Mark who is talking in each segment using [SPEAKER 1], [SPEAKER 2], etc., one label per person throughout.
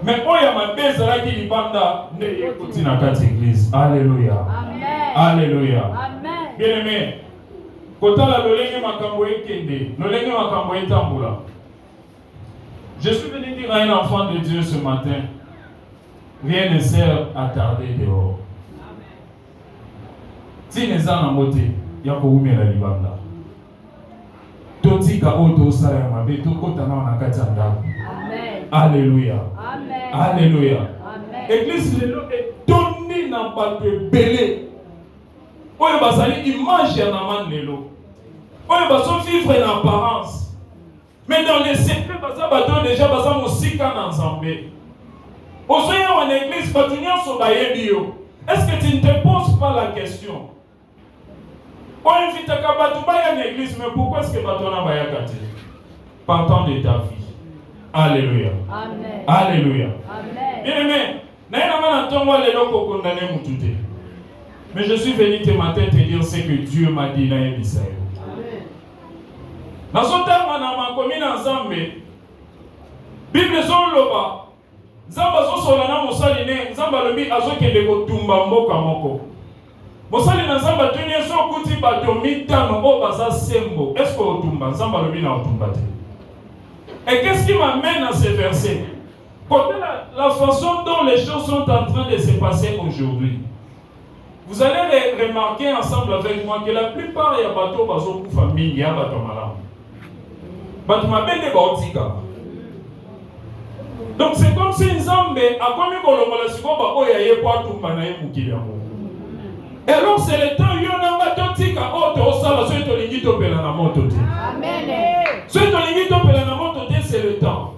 [SPEAKER 1] Mais quand il y a ma baisse là qui dit banda, ne écoutez dans cette église. Alléluia.
[SPEAKER 2] Amen.
[SPEAKER 1] Alléluia.
[SPEAKER 2] Amen.
[SPEAKER 1] Bien aimé, quand la lolenge makambo ekende, lolenge makambo etambula. Je suis venu dire à un enfant de Dieu ce matin, rien ne sert à tarder dehors. Si les gens en moté, il y a beaucoup de libanda. Totika oto sara mabe tokota na nakatanda. Amen. Alléluia. Amen. Alléluia. Amen. Église lelo est donnée dans pas de belé. Oyo basali image ya naman lelo. Oyo baso vivre en apparence. Mais dans les secrets basa bato déjà basa musika na Nzambe. Ozoya en église batunya so bayebi yo. Est-ce que tu ne te poses pas la question? On invite à Kabatouba à l'église, mais pourquoi est-ce que Batona va y aller? Partant de ta vie. Alléluia. Amen. Alléluia. Amen. Bien aimé, mais je suis venu ce matin te dire ce que Dieu m'a dit dans Israël. Dans son temps, on a commis ensemble. Bible Zoloba, Zamba Zosolana Mosaline, Zamba Lobi Azokende Tumba Moka Moko. Mosali na Nzamba tuni so kuti bato mitano o baza sembo. Est-ce que otumba Nzamba lobi na otumba te? Et qu'est-ce qui m'amène à ce verset? Côté la façon dont les choses sont en train de se passer aujourd'hui. Vous allez remarquer ensemble avec moi que la plupart ya bato bazo kufa mingi ya bato malamu. Bato mabende baotika. Donc c'est comme si Nzambe a komi kolongola sikoba oya ye kwa tumba na ye mukili yango. Et alors c'est le temps où il y a un batotika auto sala so to lingito pela na moto te. Amen. So to lingito pela na moto te c'est le temps.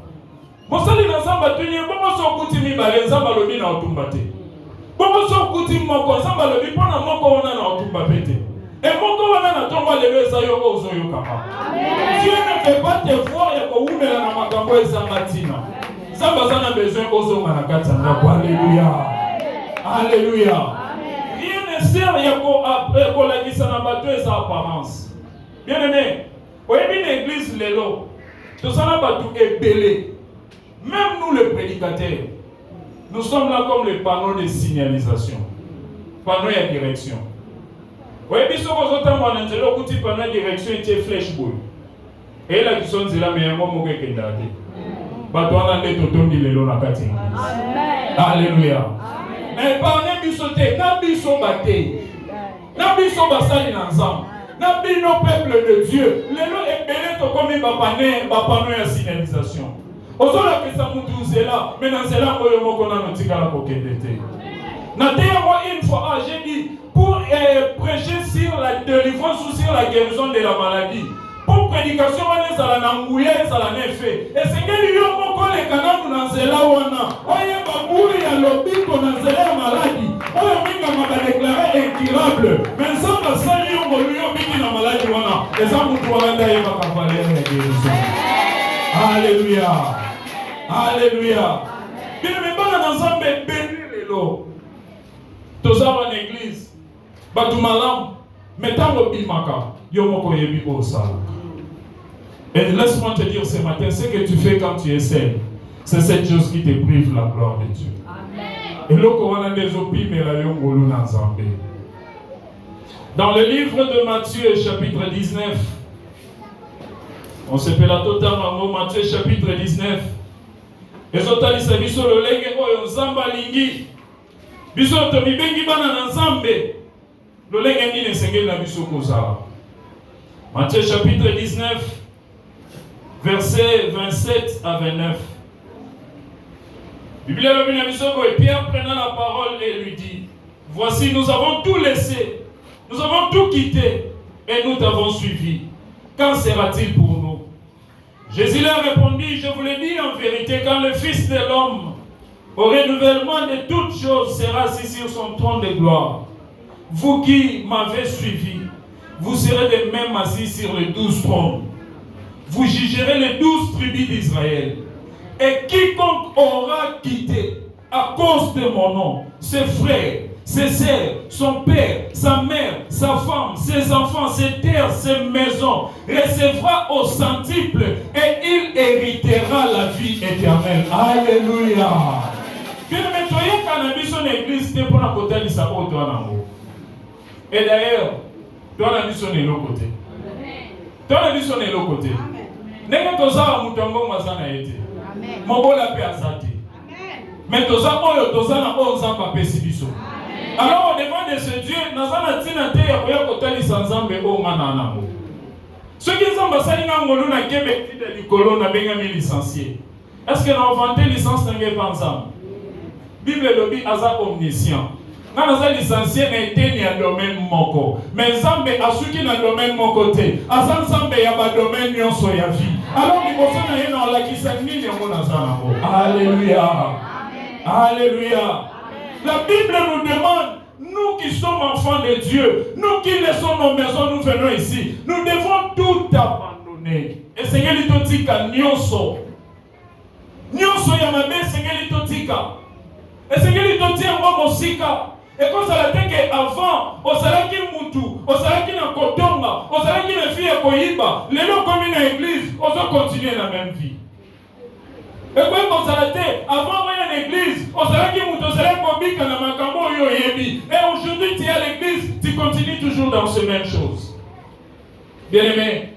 [SPEAKER 1] Mosali na Nzamba tunye bongo so kuti mi bale Nzamba lobi na otumba te. Bongo so kuti moko Nzamba lobi pona moko wana na otumba pete. Et moko wana na tonga lebe za yo ozo yo kama. Amen. Dieu ne peut pas te voir ya ko umela na makambo ezanga tina. Nzamba sana besoin ozo ngana katanga. Alléluia. Alléluia. Sert yako kolakisa na bato eza apparence. Bien aimé, oyebi na église lelo tosana bato ebele. Même nous les prédicateurs, nous sommes là comme les panneaux de signalisation, panneaux de direction. Oyebi soko zotamba na nzela okuti panneau de direction etie flèche boy. Et là qui sont nzela mais yango moko ekenda te. Bato wana nde totondi lelo na kati. Amen. Alléluia. Mais par biso te, na biso bate, na biso basali na Nzambe, na bino peuple de Dieu. Lelo ebele to komi bapano ya signalisation. Ozola kesa mutu zela, mais na zela oyo moko na notikala kokende te. Na te yango une fois, j'ai dit, pour prêcher sur la délivrance ou sur la guérison de la maladie. Pour prédication, on est à la nangouye, à la nefe. Et c'est que nous avons les canaux dans zela wana. Oye babouri ya lobi qu'on a zela maladie. Oye minga m'a déclaré incurable. Mais ça va salir on lui a mis la maladie wana. Et ça vous doit aller va capaler la guérison. Alléluia. Alléluia. Bien mais pas dans Nzambe béni lelo. Toza en église. Batu malam. Metango bimaka. Yo moko yebi o sala. Et laisse-moi te dire ce matin, ce que tu fais quand tu es seul, c'est cette chose qui te prive la gloire de Dieu. Amen. Et dans le livre de Matthieu, chapitre 19, on s'appelle la totalement Matthieu, chapitre 19. Et Zotalisa biso le lenge oyo Nzamba lingi. Biso to bibengi bana na Nzambe. Le lenge ni nesengeli na biso kozala. Matthieu, chapitre 19. Versets 27 à 29. Bible et Pierre prenant la parole et lui dit, voici, nous avons tout laissé, nous avons tout quitté et nous t'avons suivi. Qu'en sera-t-il pour nous? Jésus leur répondit, je vous le dis en vérité, quand le Fils de l'homme, au renouvellement de toutes choses, sera assis sur son trône de gloire, vous qui m'avez suivi, vous serez de même assis sur les 12 trônes. Vous jugerez les 12 tribus d'Israël. Et quiconque aura quitté à cause de mon nom, ses frères, ses sœurs, son père, sa mère, sa femme, ses enfants, ses terres, ses maisons, recevra au centuple et il héritera la vie éternelle. Alléluia. Bien aimé, toi, il y a une église qui est pour la côté de sa haute. Et d'ailleurs, toi, la mission est l'autre côté. Toi, la mission est l'autre côté. N'est-ce pas ça, Moutongo Mazana été. Mobola pe azate. Mais tous ça, on a 11 ans pour Pessibiso. Alors, au devant de ce Dieu, nous avons dit que nous avons dit que nous avons dit que nous avons dit. Ceux qui ont dit que nous avons Québec, nous avons licencié. Est-ce que nous avons vanté licence dans les ensemble? Bible lobby aza omniscient. Nous avons licencié dans le domaine moko. Mais nous avons dit dans le domaine mon côté. Azan Zambe y a un domaine qui est vie. Alors, nous avons dit que nous avons dit. Alléluia. Alléluia. La Bible nous demande, nous qui sommes enfants de Dieu, nous qui laissons nos maisons, nous venons ici, nous devons tout abandonner. Et Seigneur l'itotika nyonso. Nyonso yamabe Seigneur l'itotika. Et Seigneur l'itotika mosika. Et quand ça l'a dit qu'avant, au salaki mutu, au salaki na kotonga, au salaki na fille koyiba, les gens comme une église, on va continuer la même vie. Et puis, quand ça l'a dit, avant, il y a l'église, on s'est dit que tu et aujourd'hui, tu es à l'église, tu continues toujours dans ces mêmes choses. Bien-aimé,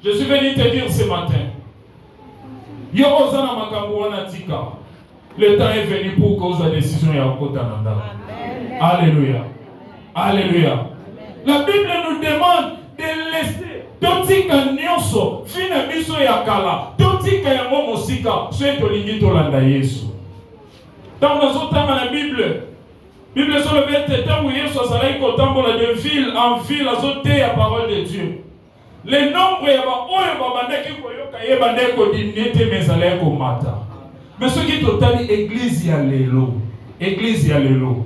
[SPEAKER 1] je suis venu te dire ce matin, le temps est venu pour cause de la décision et à Alléluia. Alléluia. La Bible nous demande de laisser totika nyonso fina biso ya kala totika ya mosika ceux tolingi tolanda Yesu. Dans notre temps la Bible sur le verset temps où Yesu azalaki kotambola de ville en ville azote la parole de Dieu. Le nombre ya ba oyo babandaki koyoka ye bandeko dinete mezala ko mata. Mais ceux qui totali église ya lelo, église ya lelo.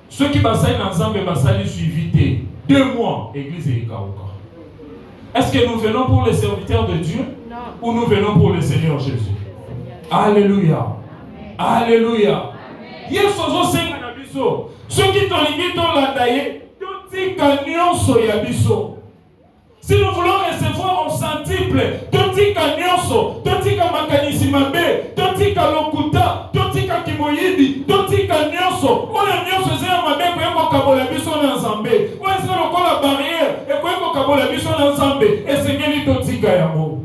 [SPEAKER 1] Ceux qui basali na Nzambe basali suivité 2 mois église ya kauka. Est-ce que nous venons pour les serviteurs de Dieu? Non. Ou nous venons pour le Seigneur Jésus? Alléluia. Alléluia. Yesu ozosenga na biso. Ceux qui tolingi tolandaye, totika nyonso ya biso. Si nous voulons recevoir au centuple, totika nyonso, totika makanisi mabe, totika lokuta, totika kimoyidi, totika nyonso. Oya nyonso zea mabe ko kabola biso na Nzambe. Oya zea lokola barrière e ko kabola biso na Nzambe. Esengeli totika yango.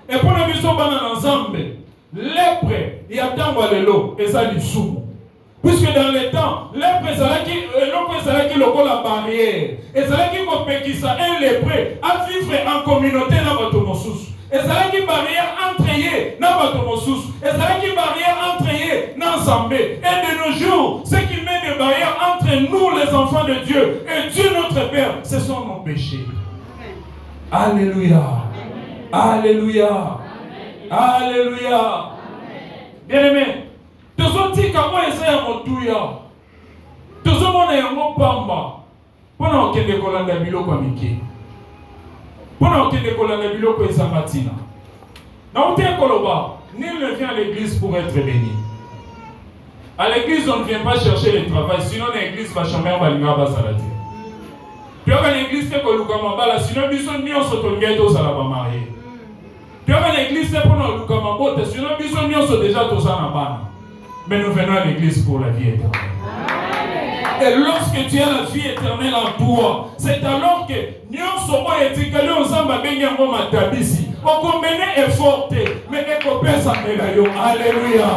[SPEAKER 1] Et pour la biso bana na Nzambe, lèpre ya tango lelo eza lisumu. Puisque dans le temps, lèpre ezalaki lokola barrière. Ezalaki kopekisa un lépreux à vivre en communauté na bato mosusu. Ezalaki barrière entre ye na bato mosusu. Ezalaki barrière entre ye na Nzambe. Et de nos jours, ce qui met des barrières entre nous les enfants de Dieu et Dieu notre Père, ce sont nos péchés. Alléluia. Alléluia. Alléluia. Bien-aimé, tozotika mo eza ya motuya. Tozomona yango pamba. Pona okende kolanda biloko ya mike. Pona okende kolanda biloko eza matina. Na ote koloba, nul ne vient à l'église pour être béni. À l'église, on ne vient pas chercher le travail, sinon l'église va chamber balinga basalati. Puis à l'église, c'est que l'oukamabala, sinon biso nyonso tongeto salaba marié. Puis à l'église, c'est pour nous l'oukamabota, sinon biso nyonso déjà tosana bana. Mais nous venons à l'église pour la vie éternelle. Et lorsque tu as la vie éternelle en toi, c'est alors que nyonso mo etikali ozamba benyango matabisi. Okomene est forte, mais ekopesa melayo. Alléluia.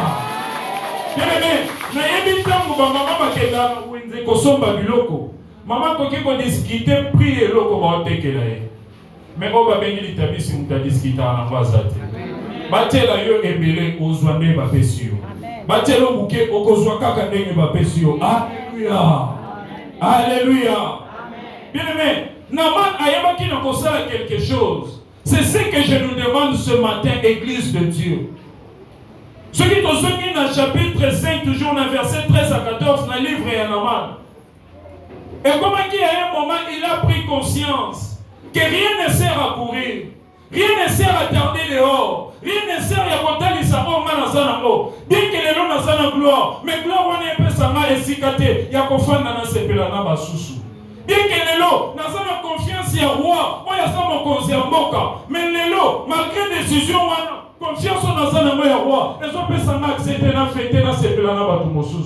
[SPEAKER 1] Bien-aimé, na yebi tango ba mama bakenda wenze kosomba biloko. Maman koki ko discuter prier loko ba otekela ye. Mais oba bengi litabisi muta discuter na bazate. Batela yo ebele ozwande ba pesio. Batelo buke okozwa kaka ndenge ba pesio. Alléluia. Alléluia. Bien-aimé, Naman ayabaki na kosala quelque chose. C'est ce que je nous demande ce matin, Église de Dieu. Ce qui est au chapitre 5, toujours dans verset 13 à 14, dans le livre de Naman. Et comme il y a un moment, il a pris conscience que rien ne sert à courir, rien ne sert à tarder dehors, rien ne sert à compter les sabots manazanamo. Bien que les noms n'azana gloire, mais gloire on est peu sama et sikate, ya kofanda na sepela na basusu. Bien que les lelo naza na confiance ya roi oyo aza mokonzi ya mboka. Mais lelo malgré décision wana confiance naza nango ya roi ezopesa nga accès te na fete na sepela na bato mosusu.